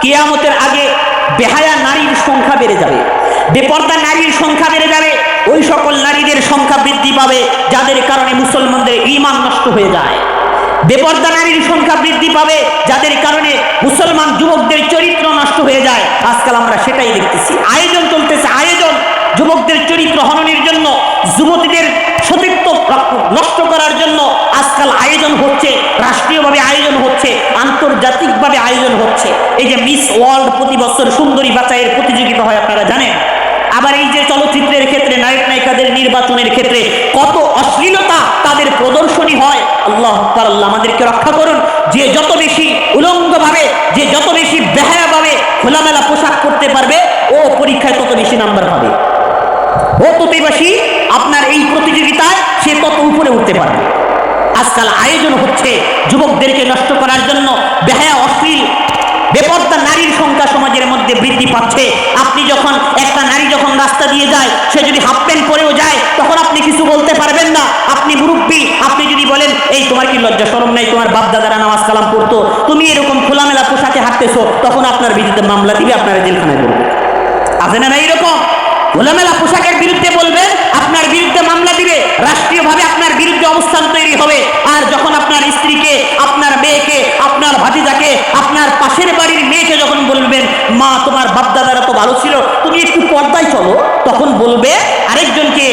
কিয়ামতের আগে বেহায়া নারীর সংখ্যা বেড়ে যাবে, বেপর্দা নারীর সংখ্যা বেড়ে যাবে। ওই সকল নারীদের সংখ্যা বৃদ্ধি পাবে যাদের কারণে মুসলমানদের ঈমান নষ্ট হয়ে যায়। বেপর্দা নারীর সংখ্যা বৃদ্ধি পাবে যাদের কারণে মুসলমান যুবকদের চরিত্র নষ্ট হয়ে যায়। আজকাল আমরা সেটাই দেখতেছি, আয়োজন চলতেছে, আয়োজন যুবকদের চরিত্র হননের জন্য, যুবতীদের সতীত্ব নষ্ট করার জন্য আজকাল আয়োজন হচ্ছে, রাষ্ট্রীয়ভাবে আয়োজন হচ্ছে, আন্তর্জাতিকভাবে আয়োজন হচ্ছে। এই যে মিস ওয়ার্ল্ড প্রতি বছর সুন্দরী বাছাইয়ের প্রতিযোগিতা হয় আপনারা জানেন। আবার এই যে চলচ্চিত্রের ক্ষেত্রে নায়ক নায়িকাদের নির্বাচনের ক্ষেত্রে কত অশ্লীলতা তাদের প্রদর্শনী হয়। আল্লাহ আকবার, আল্লাহ আমাদেরকে রক্ষা করুন। যে যত বেশি উলঙ্গভাবে, যে যত বেশি বেহায়াভাবে খোলামেলা পোশাক করতে পারবে, ও পরীক্ষায় তত বেশি নাম্বার পাবে, ও তত বেশি আপনার এই প্রতিযোগিতায় সে তত উপরে উঠতে পারবে। আজকাল আয়োজন হচ্ছে যুবকদেরকে নষ্ট করার জন্য। বেহায়া অশ্লীল বেপর্দা নারীর সংখ্যা সমাজের মধ্যে বৃদ্ধি পাচ্ছে। আপনি যখন একটা নারী যখন রাস্তা দিয়ে যায়, সে যদি হাফ প্যান্ট পরেও যায়, তখন আপনি কিছু বলতে পারবেন না। আপনি মুরব্বী, আপনি যদি বলেন এই তোমার কি লজ্জা শরম নাই, তোমার বাপ দাদারা নামাজ কালাম পড়তো, তুমি এরকম খোলামেলা পোশাকে হাঁটতেছো, তখন আপনার বিরুদ্ধে মামলা দিবে, আপনারা জেলখানায় পড়বে। আছে না এইরকম? খোলামেলা পোশাকের বিরুদ্ধে বলবেন, আপনার বিরুদ্ধে মামলা দিবে, রাষ্ট্রীয়ভাবে আপনার বিরুদ্ধে অবস্থান তৈরি হবে। আর যখন আপনার স্ত্রীকে, আপনার মেয়েকে, আপনার ভাতিজাকে, আপনার পাশের বাড়ির মেয়েকে যখন বলবেন মা তোমার বাপদাদারা তো ভালো ছিল, তুমি একটু পর্দায় চলো, তখন বলবে আরেকজনকে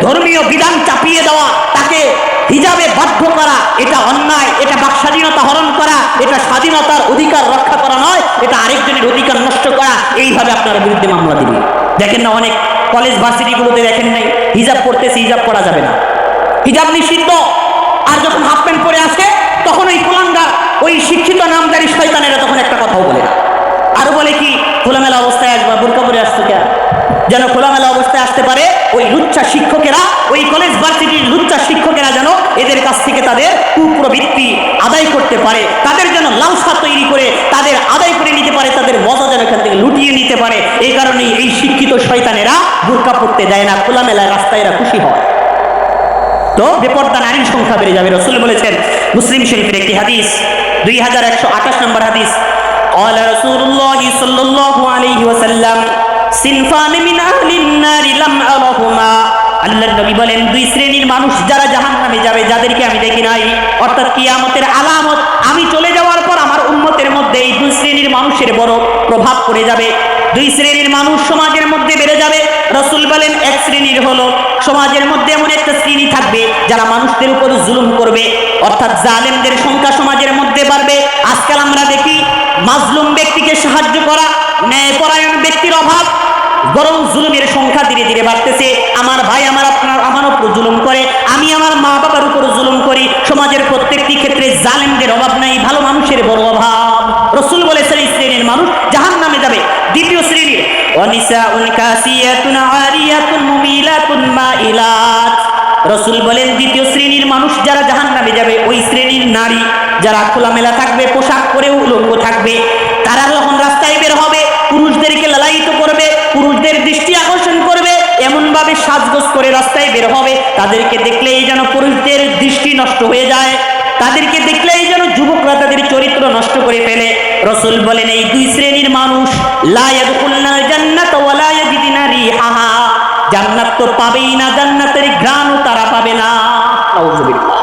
ধর্মীয় বিধান চাপিয়ে দেওয়া, তাকে হিজাবে বাধ্য করা, এটা অন্যায়, এটা বাক স্বাধীনতা হরণ করা, এটা স্বাধীনতার অধিকার রক্ষা করা নয়, এটা আরেকজনের অধিকার নষ্ট করা। এইভাবে আপনার বিরুদ্ধে মামলা দিবে। দেখেন না অনেক কলেজ ভার্সিটিগুলোতে দেখেন নাই, হিজাব পড়তেছে, হিজাব পড়া যাবে না, হিজাব নিষিদ্ধ। আর যখন হাফ প্যান্ট পরে আসে, তখন ওই কুলাঙ্গার, ওই শিক্ষিত নামদারি শয়তানেরা তখন একটা কথাও বলে না। আরো বলে কি খোলামেলা অবস্থায় আসবা, বোরকা পরে আসতো কে, যেন খোলামেলা অবস্থায় আসতে পারে ওই লুচ্চা শিক্ষকেরা, ওই কলেজ ভার্সিটির লুচ্চা শিক্ষকেরা যেন এদের কাছ থেকে তাদের কুপ্রবৃত্তি আদায় করতে পারে, তাদের যেন লালসা তৈরি করে তাদের আদায় করে নিতে পারে, তাদের মজা যেন এখান থেকে লুটিয়ে নিতে পারে। এই কারণেই এই শিক্ষিত শয়তানেরা বোরকা পড়তে দেয় না, খোলামেলা রাস্তায় এরা খুশি হয়। তো বেপর্দা নারীর সংখ্যা বেড়ে যাবে। রাসূল বলেছেন, মুসলিম শরীফের একটি হাদিস, 2128 নম্বর হাদিস, قال رسول الله صلى الله عليه وسلم সিনফান মিন আহলিন নার লাম আরাহুমা। আল্লাহর নবী বলেন, দুই শ্রেণীর মানুষ যারা জাহান্নামে যাবে, যাদেরকে আমি দেখি নাই। অর্থাৎ কিয়ামতের আলামত, আমি চলে যাওয়ার পর আমার উম্মতের মধ্যে এই দুই শ্রেণীর মানুষের বড় প্রভাব পড়ে যাবে। দুই শ্রেণীর মানুষ সমাজের মধ্যে বেড়ে যাবে। রাসূল বলেন, এক শ্রেণীর হলো সমাজের মধ্যে এমন একটা শ্রেণী থাকবে যারা মানুষদের উপর জুলুম করবে, অর্থাৎ জালেমদের সংখ্যা সমাজের মধ্যে বাড়বে। আজকাল আমরা দেখি মাজলুম ব্যক্তিকে সাহায্য করা, ন্যায়পরায়ণ ব্যক্তির অভাব, বরং জুলুমের সংখ্যা ধীরে ধীরে বাড়তেছে। আমার ভাই আমার উপর জুলুম করে, আমি আমার মা বাবার উপর জুলুম করি। সমাজের প্রত্যেকটি ক্ষেত্রে জালেমদের অভাব নাই, ভালো মানুষের বড় অভাব। রাসূল বলেছেন, এই শ্রেণীর মানুষ জাহান্নামে যাবে। দ্বিতীয় শ্রেণীর, ওয়ানিসাউন কাসিয়াতুন আরিয়াতুন মুমিলাতুন মাইলাত। রাসূল বলেন, দ্বিতীয় শ্রেণীর মানুষ যারা জাহান্নামে যাবে, ওই শ্রেণীর নারী যারা খোলামেলা থাকবে, পোশাক পরেও উলঙ্গ থাকবে। তারা যখন রাস্তায় বের হবে, পুরুষদেরকে লালায়িত করবে, পুরুষদের দৃষ্টি আকর্ষণ করবে, এমন ভাবে সাজগোজ করে রাস্তায় বের হবে, তাদেরকে দেখলেই যেন পুরুষদের দৃষ্টি নষ্ট হয়ে যায়, তাদেরকে দেখলেই যেন যুবকরা তাদের চরিত্র নষ্ট করে ফেলে। রাসূল বলেন, এই দুই শ্রেণীর মানুষ লা ইয়াদখুলুনাল জান্নাতা ওয়া লা ইয়াজিদুনা রিহাহা, জান্নাত তো পাবেই না, জান্নাতের ঘ্রাণও তারা পাবে না। নাউযুবিল্লাহ,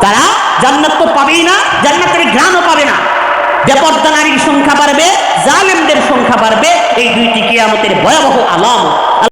তারা জান্নাত তো পাবেই না, জান্নাতের ঘ্রাণও পাবে না। বেপর্দা নারীর সংখ্যা বাড়বে, জালেমদের সংখ্যা বাড়বে। এই দুইটি কিয়ামতের ভয়াবহ আলামত।